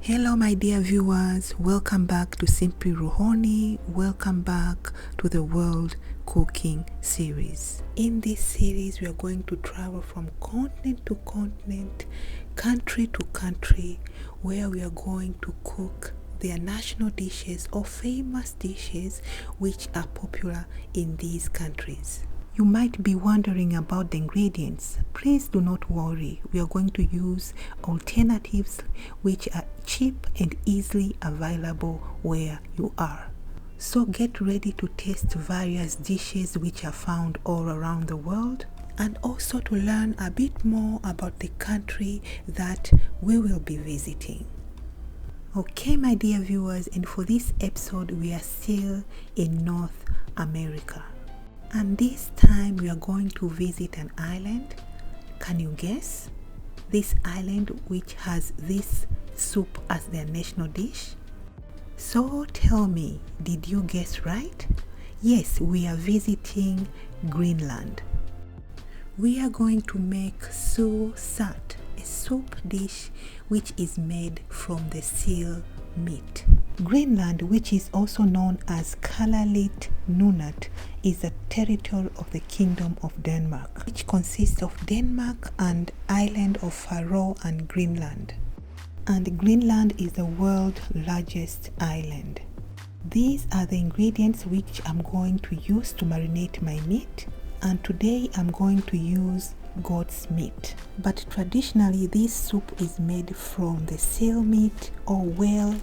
Hello my dear viewers, welcome back to Simply Ruhoni, welcome back to the World Cooking Series. In this series we are going to travel from continent to continent, country to country, where we are going to cook their national dishes or famous dishes which are popular in these countries. You might be wondering about the ingredients. Please do not worry. We are going to use alternatives which are cheap and easily available where you are. So get ready to taste various dishes which are found all around the world, and also to learn a bit more about the country that we will be visiting. Okay, my dear viewers, and for this episode we are still in North America. And this time we are going to visit an island. Can you guess? This island which has this soup as their national dish. So tell me, did you guess right? Yes, we are visiting Greenland. We are going to make Suaasat, a soup dish which is made from the seal meat. Greenland, which is also known as Kalalit Nunat, is a territory of the Kingdom of Denmark, which consists of Denmark and Island of Faroe and Greenland. And Greenland is the world's largest island. These are the ingredients which I'm going to use to marinate my meat, and today I'm going to use goat's meat. But traditionally this soup is made from the seal meat or whale,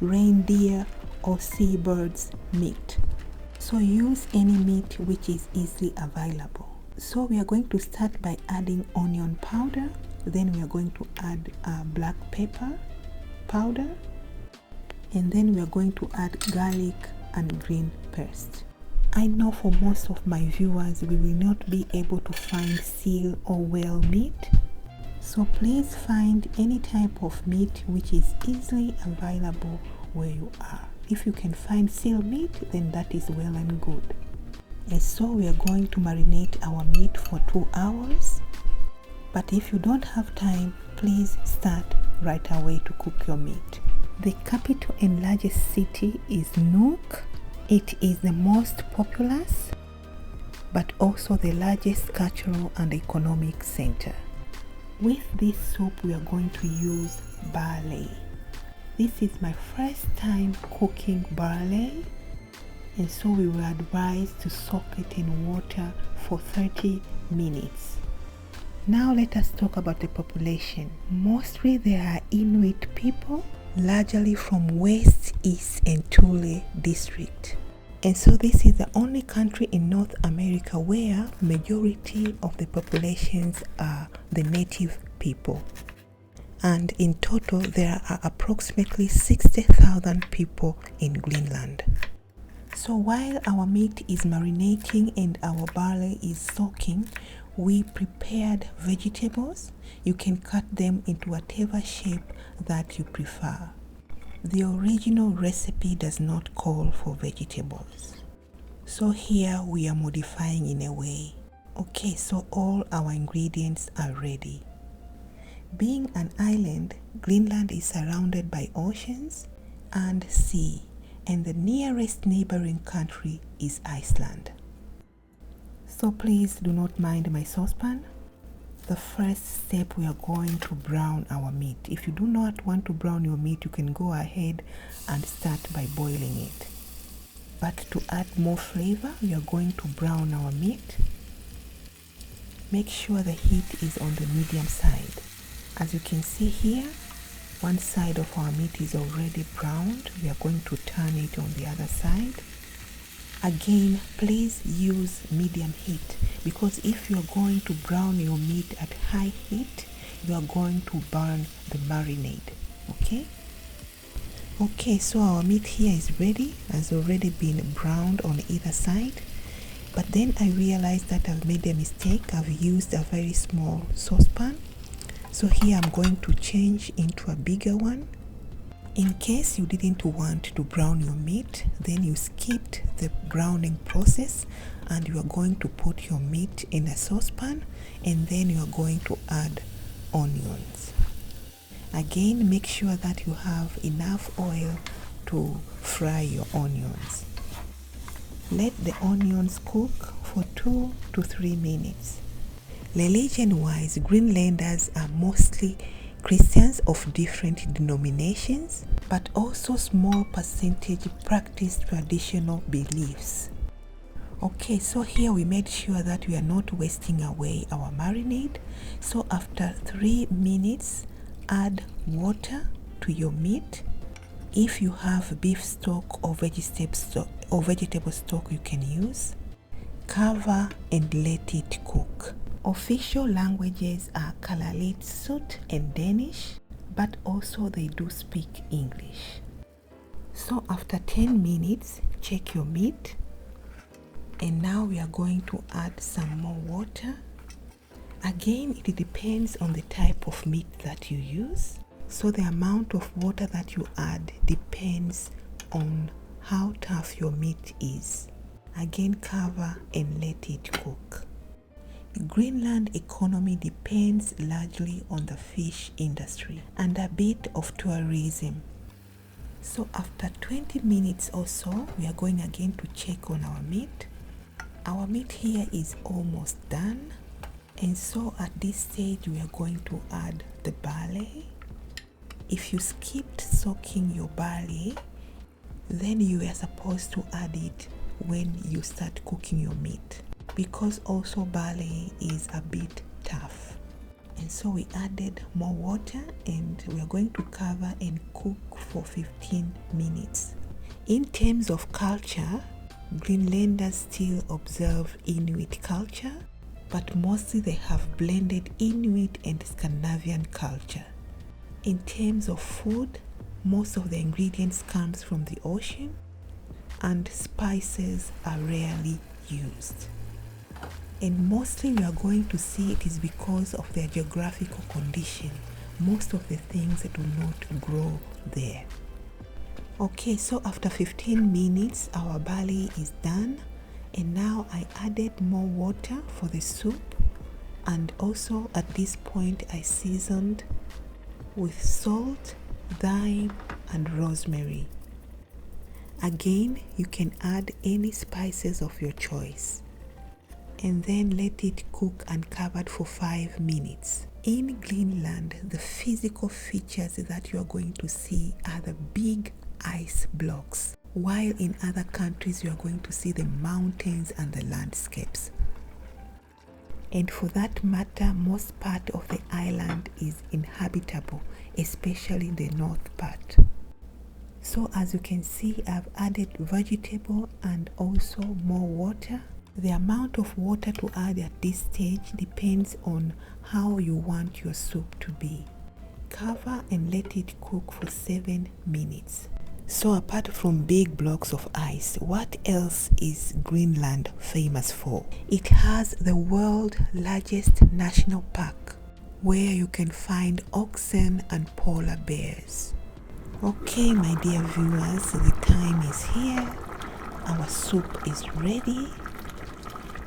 reindeer or seabird's meat. So use any meat which is easily available. So we are going to start by adding onion powder, then we are going to add black pepper powder, and then we are going to add garlic and green paste. I know for most of my viewers we will not be able to find seal or whale meat, so please find any type of meat which is easily available where you are. If you can find seal meat, then that is well and good. And so we are going to marinate our meat for 2 hours. But if you don't have time, please start right away to cook your meat. The capital and largest city is Nuuk. It is the most populous, but also the largest cultural and economic center. With this soup, we are going to use barley. This is my first time cooking barley, and so we were advised to soak it in water for 30 minutes. Now let us talk about the population. Mostly there are Inuit people, largely from West, East and Thule district. And so this is the only country in North America where majority of the populations are the native people. And in total there are approximately 60,000 people in Greenland. So while our meat is marinating and our barley is soaking, we prepared vegetables. You can cut them into whatever shape that you prefer. The original recipe does not call for vegetables, so here we are modifying in a way. Okay, so all our ingredients are ready. Being an island, Greenland is surrounded by oceans and sea, and the nearest neighboring country is Iceland. So please do not mind my saucepan. The first step, we are going to brown our meat. If you do not want to brown your meat, you can go ahead and start by boiling it. But to add more flavor, we are going to brown our meat. Make sure the heat is on the medium side. As you can see here, one side of our meat is already browned. We are going to turn it on the other side. Again, please use medium heat, because if you are going to brown your meat at high heat, you are going to burn the marinade. Okay, so our meat here is ready, has already been browned on either side. But then I realized that I've made a mistake. I've used a very small saucepan. So here I'm going to change into a bigger one. In case you didn't want to brown your meat, then you skipped the browning process and you are going to put your meat in a saucepan, and then you are going to add onions. Again, make sure that you have enough oil to fry your onions. Let the onions cook for 2 to 3 minutes. Religion-wise, Greenlanders are mostly Christians of different denominations, but also small percentage practice traditional beliefs. Okay, so here we made sure that we are not wasting away our marinade. So after 3 minutes, add water to your meat. If you have beef stock or vegetable stock, you can use. Cover and let it cook. Official languages are Kalaallit and Danish, but also they do speak English. So after 10 minutes, check your meat. And now we are going to add some more water. Again, it depends on the type of meat that you use. So the amount of water that you add depends on how tough your meat is. Again, cover and let it cook. The Greenland economy depends largely on the fish industry and a bit of tourism. So after 20 minutes or so, we are going again to check on our meat. Our meat here is almost done. And so at this stage, we are going to add the barley. If you skipped soaking your barley, then you are supposed to add it when you start cooking your meat, because also barley is a bit tough. And so we added more water and we are going to cover and cook for 15 minutes. In terms of culture, Greenlanders still observe Inuit culture, but mostly they have blended Inuit and Scandinavian culture. In terms of food, most of the ingredients comes from the ocean and spices are rarely used. And mostly we are going to see it is because of their geographical condition. Most of the things do not grow there. Okay, so after 15 minutes, our barley is done. And now I added more water for the soup. And also at this point, I seasoned with salt, thyme, and rosemary. Again, you can add any spices of your choice. And then let it cook uncovered for 5 minutes. In Greenland, the physical features that you are going to see are the big ice blocks, while in other countries you are going to see the mountains and the landscapes. And for that matter, most part of the island is inhabitable, especially the north part. So as you can see, I've added vegetable and also more water. The amount of water to add at this stage depends on how you want your soup to be. Cover and let it cook for 7 minutes. So apart from big blocks of ice, what else is Greenland famous for? It has the world's largest national park, where you can find oxen and polar bears. Okay, my dear viewers, the time is here. Our soup is ready.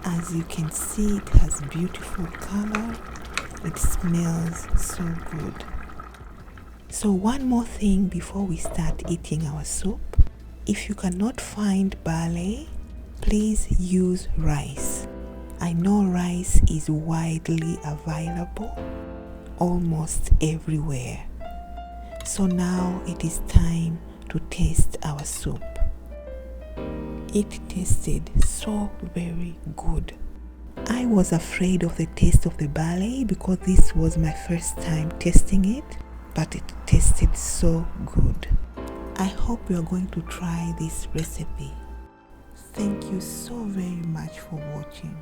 As you can see, it has beautiful color. It smells so good. So one more thing before we start eating our soup. If you cannot find barley, please use rice. I know rice is widely available almost everywhere. So now it is time to taste our soup. It tasted so very good. I was afraid of the taste of the barley because this was my first time tasting it, but it tasted so good. I hope you are going to try this recipe. Thank you so very much for watching.